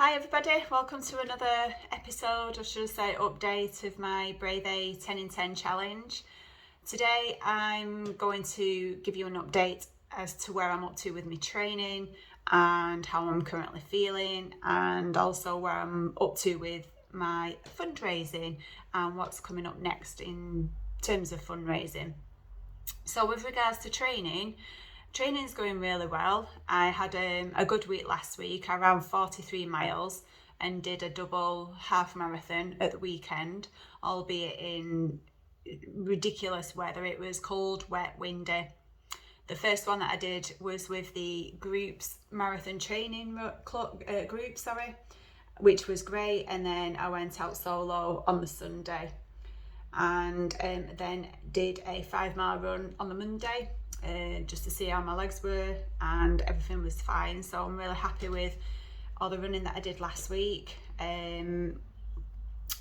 Hi everybody, welcome to another episode, or should I say update, of my BRATHAY 10 in 10 challenge. Today I'm going to give you an update as to where I'm up to with my training and how I'm currently feeling, and also where I'm up to with my fundraising and what's coming up next in terms of fundraising. So with regards to training's going really well. I had a good week last week. I ran 43 miles and did a double half marathon at the weekend, albeit in ridiculous weather. It was cold, wet, windy. The first one that I did was with the group's marathon training group, which was great. And then I went out solo on the Sunday, and then did a 5 mile run on the Monday, just to see how my legs were, and everything was fine. So I'm really happy with all the running that I did last week.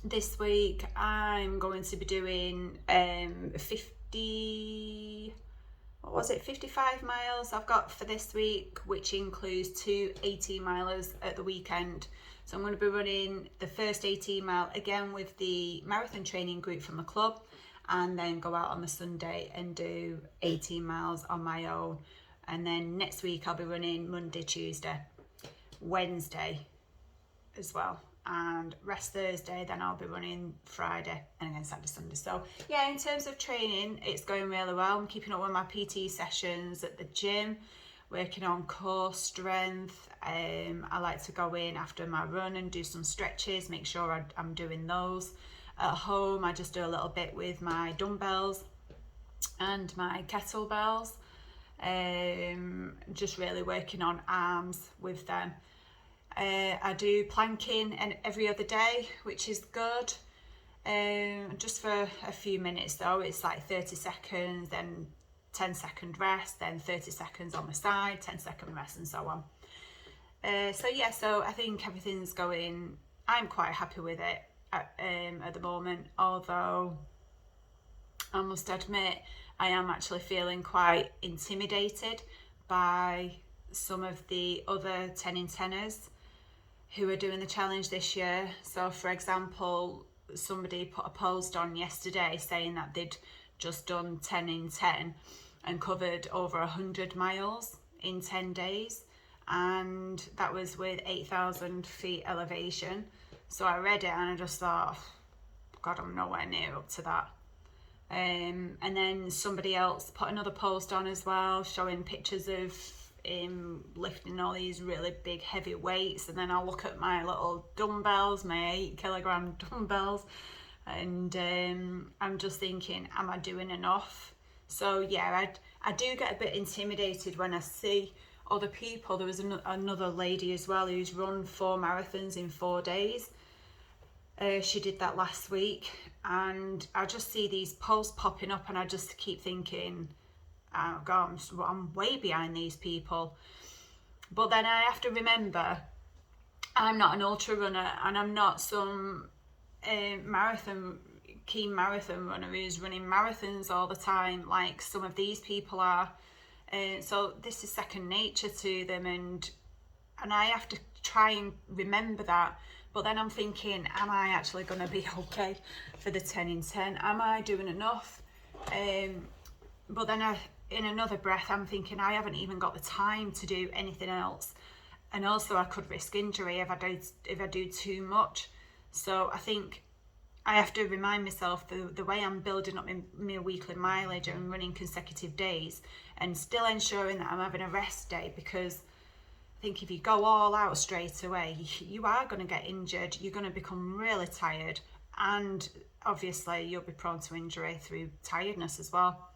This week I'm going to be doing 55 miles I've got for this week, which includes two 18-milers at the weekend. So I'm going to be running the first 18 mile again with the marathon training group from the club, and then go out on the Sunday and do 18 miles on my own. And then next week I'll be running Monday, Tuesday, Wednesday as well, and rest Thursday. Then I'll be running Friday, and again Saturday, Sunday. So yeah, in terms of training, it's going really well. I'm keeping up with my PT sessions at the gym, working on core strength. I like to go in after my run and do some stretches, make sure I'm doing those. At home, I just do a little bit with my dumbbells and my kettlebells, just really working on arms with them. I do planking and every other day, which is good, just for a few minutes though. It's like 30 seconds, then 10-second rest, then 30 seconds on the side, 10-second rest, and so on. So I think everything's going, I'm quite happy with it at the moment, although I must admit I am actually feeling quite intimidated by some of the other 10 in 10ers who are doing the challenge this year. So for example, somebody put a post on yesterday saying that they'd just done 10 in 10 and covered over 100 miles in 10 days, and that was with 8,000 feet elevation. So I read it and I just thought, God, I'm nowhere near up to that. And then somebody else put another post on as well, showing pictures of him lifting all these really big heavy weights. And then I look at my little dumbbells, my 8-kilogram dumbbells, and I'm just thinking, am I doing enough? So yeah, I do get a bit intimidated when I see other people. There was another lady as well who's run 4 marathons in 4 days. She did that last week, and I just see these posts popping up, and I just keep thinking, oh God, I'm way behind these people. But then I have to remember, I'm not an ultra runner, and I'm not some keen marathon runner who's running marathons all the time like some of these people are. So this is second nature to them, and I have to try and remember that. But then I'm thinking, am I actually going to be okay for the 10 in 10? Am I doing enough? But then in another breath, I'm thinking I haven't even got the time to do anything else. And also I could risk injury if I do too much. So I think I have to remind myself the way I'm building up my weekly mileage and running consecutive days, and still ensuring that I'm having a rest day, because I think if you go all out straight away, you are going to get injured. You're going to become really tired, and obviously you'll be prone to injury through tiredness as well.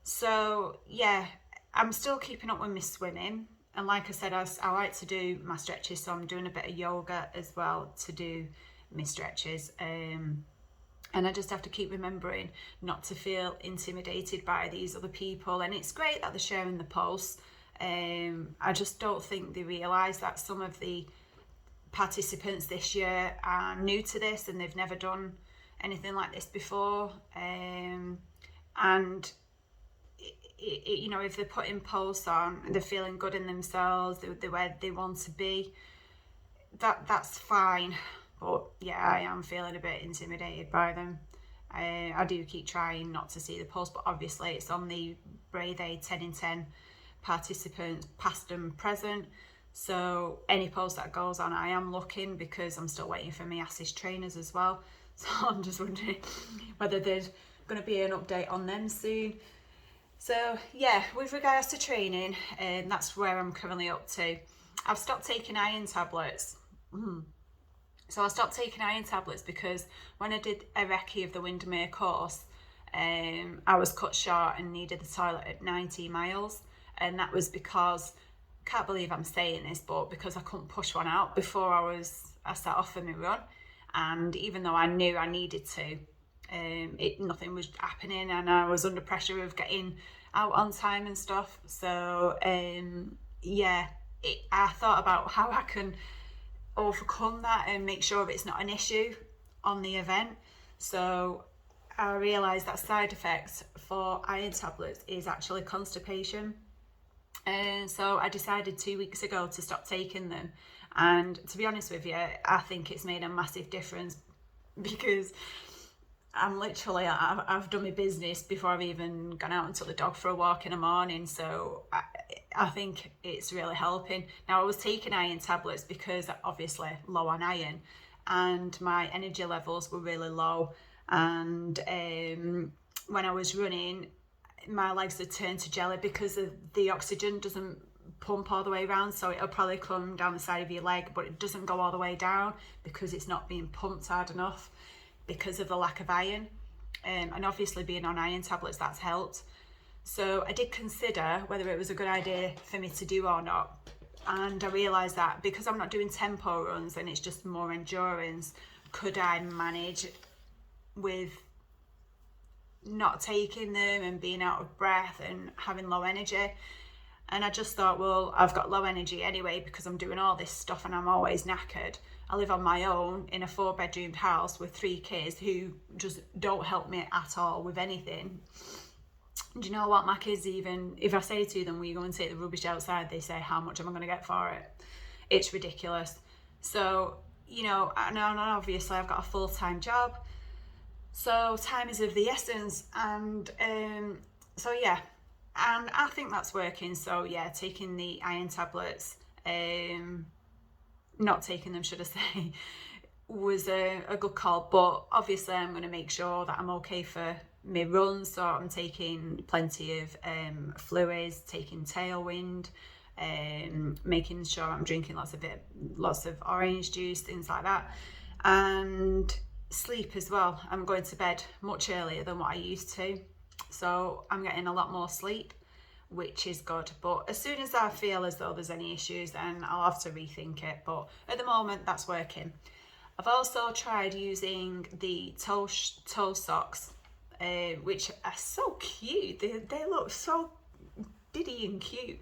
So yeah, I'm still keeping up with my swimming, and like I said, I like to do my stretches, so I'm doing a bit of yoga as well to do my stretches. And I just have to keep remembering not to feel intimidated by these other people. And it's great that they're sharing the posts. I just don't think they realise that some of the participants this year are new to this, and they've never done anything like this before. And you know, if they're putting posts on, they're feeling good in themselves, they're where they want to be, that's fine. But yeah, I am feeling a bit intimidated by them. I do keep trying not to see the post, but obviously it's on the BRATHAY 10 in 10 participants, past and present. So any post that goes on, I am looking, because I'm still waiting for my ASIS trainers as well. So I'm just wondering whether there's going to be an update on them soon. So yeah, with regards to training, that's where I'm currently up to. I've stopped taking iron tablets. So I stopped taking iron tablets because when I did a recce of the Windermere course, I was cut short and needed the toilet at 90 miles. And that was because, can't believe I'm saying this, but because I couldn't push one out before I set off for my run. And even though I knew I needed to, nothing was happening, and I was under pressure of getting out on time and stuff. So yeah, I thought about how I can overcome that and make sure it's not an issue on the event. So I realised that side effects for iron tablets is actually constipation. And so I decided 2 weeks ago to stop taking them. And to be honest with you, I think it's made a massive difference, because I've done my business before I've even gone out and took the dog for a walk in the morning. So I think it's really helping. Now, I was taking iron tablets because obviously low on iron, and my energy levels were really low. And when I was running, my legs had turned to jelly because the oxygen doesn't pump all the way around. So it'll probably come down the side of your leg, but it doesn't go all the way down because it's not being pumped hard enough because of the lack of iron. And obviously being on iron tablets, that's helped. So I did consider whether it was a good idea for me to do or not. And I realised that because I'm not doing tempo runs and it's just more endurance, could I manage with not taking them and being out of breath and having low energy? And I just thought, well, I've got low energy anyway because I'm doing all this stuff and I'm always knackered. I live on my own in a 4-bedroomed house with 3 kids who just don't help me at all with anything. Do you know what? My kids, even if I say to them, will you go and take the rubbish outside, they say, how much am I going to get for it? It's ridiculous. So, you know, and obviously I've got a full-time job. So time is of the essence. And so, yeah. And I think that's working. So, yeah, taking the iron tablets, not taking them, should I say, was a good call. But obviously I'm going to make sure that I'm okay for my runs. So I'm taking plenty of fluids, taking Tailwind, making sure I'm drinking lots of orange juice, things like that. And sleep as well. I'm going to bed much earlier than what I used to. So I'm getting a lot more sleep, which is good. But as soon as I feel as though there's any issues, then I'll have to rethink it. But at the moment, that's working. I've also tried using the toe socks, which are so cute. They look so diddy and cute.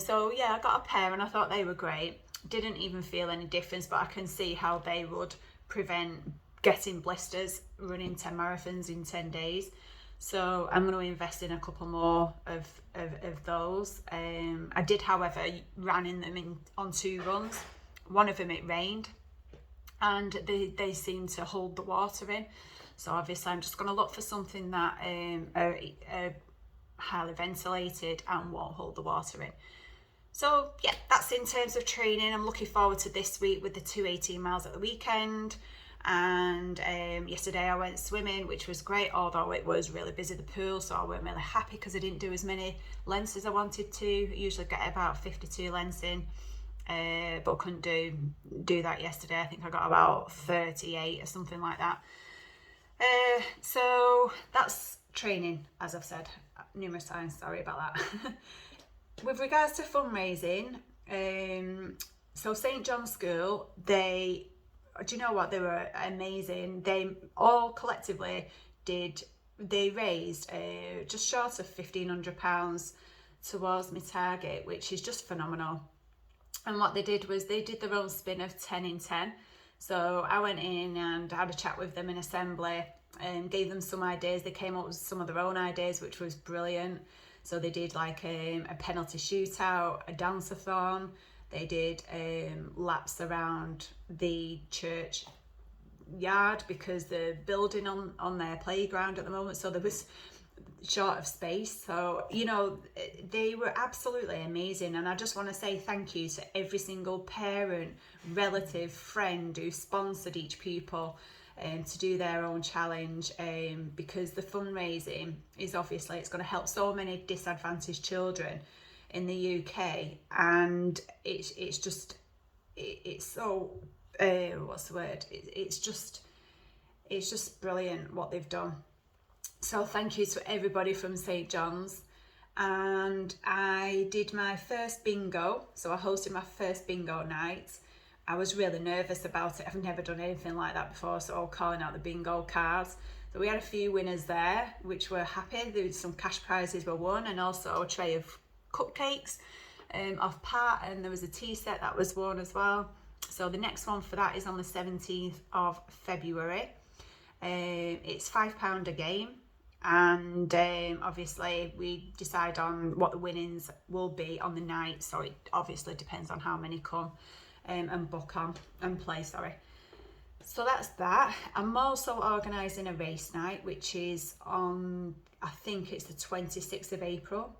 So yeah, I got a pair and I thought they were great. Didn't even feel any difference, but I can see how they would prevent getting blisters running 10 marathons in 10 days. So I'm going to invest in a couple more of those. I did, however, ran in them on 2 runs. One of them it rained, and they seem to hold the water in. So obviously I'm just going to look for something that are highly ventilated and won't hold the water in. So yeah, that's in terms of training. I'm looking forward to this week with the 218 miles at the weekend. And yesterday I went swimming, which was great, although it was really busy, the pool, so I weren't really happy because I didn't do as many lengths as I wanted to. I usually get about 52 lengths in, but couldn't do that yesterday. I think I got about 38 or something like that. So that's training, as I've said numerous times, sorry about that. With regards to fundraising, so St John's School, do you know what, they were amazing. They all collectively they raised just short of £1,500 towards my target, which is just phenomenal. And what they did was they did their own spin of 10 in 10. So I went in and had a chat with them in assembly and gave them some ideas. They came up with some of their own ideas, which was brilliant. So they did like a penalty shootout, a dance-a-thon. They did laps around the church yard because they're building on their playground at the moment, so there was short of space. So, you know, they were absolutely amazing, and I just want to say thank you to every single parent, relative, friend who sponsored each pupil to do their own challenge, because the fundraising is obviously, it's going to help so many disadvantaged children in the UK, and it's just it's so what's the word, it's just brilliant what they've done. So thank you to everybody from St John's. And I did my first bingo, so I hosted my first bingo night. I was really nervous about it. I've never done anything like that before, so calling out the bingo cards. So we had a few winners there, which were happy. There was some cash prizes were won, and also a tray of cupcakes off Pat, and there was a tea set that was won as well. So the next one for that is on the 17th of February. It's £5 a game, and obviously we decide on what the winnings will be on the night, so it obviously depends on how many come and book on and play, sorry. So that's that. I'm also organising a race night, which is on, I think it's the 26th of April.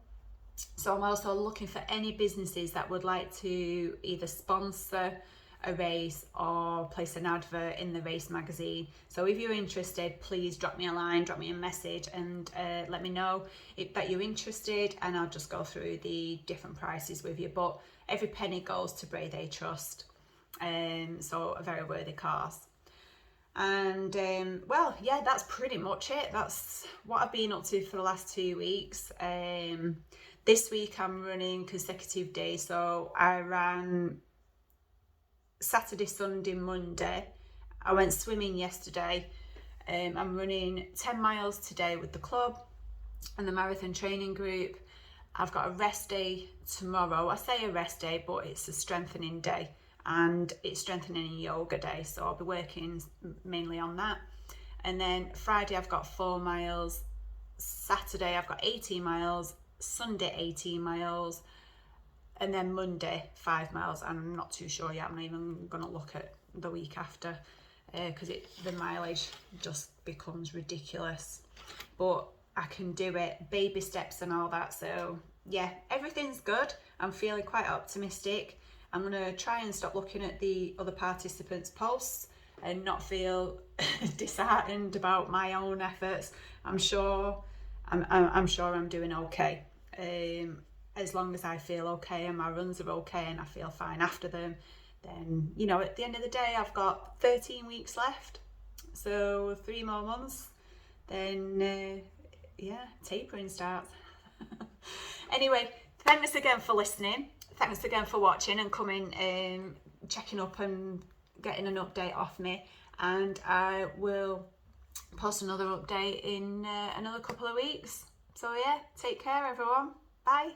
So I'm also looking for any businesses that would like to either sponsor a race or place an advert in the race magazine. So if you're interested, please drop me a line, drop me a message, and let me know that you're interested, and I'll just go through the different prices with you. But every penny goes to BRATHAY Trust, so a very worthy cause. And well, yeah, that's pretty much it. That's what I've been up to for the last 2 weeks. This week I'm running consecutive days, so I ran Saturday, Sunday, Monday. I went swimming yesterday. I'm running 10 miles today with the club and the marathon training group. I've got a rest day tomorrow. I say a rest day, but it's a strengthening day, and it's strengthening and yoga day, so I'll be working mainly on that. And then Friday I've got 4 miles, Saturday I've got 18 miles, Sunday 18 miles, and then Monday 5 miles. And I'm not too sure yet, I'm not even gonna look at the week after, because the mileage just becomes ridiculous, but I can do it, baby steps and all that. So yeah, everything's good. I'm feeling quite optimistic. I'm gonna try and stop looking at the other participants' posts and not feel disheartened about my own efforts. I'm sure I'm doing okay. As long as I feel okay and my runs are okay and I feel fine after them, then, you know, at the end of the day, I've got 13 weeks left, so 3 more months, then yeah, tapering starts. Anyway, thanks again for listening. Thanks again for watching and coming, checking up and getting an update off me. And I will post another update in another couple of weeks. So yeah, take care everyone. Bye.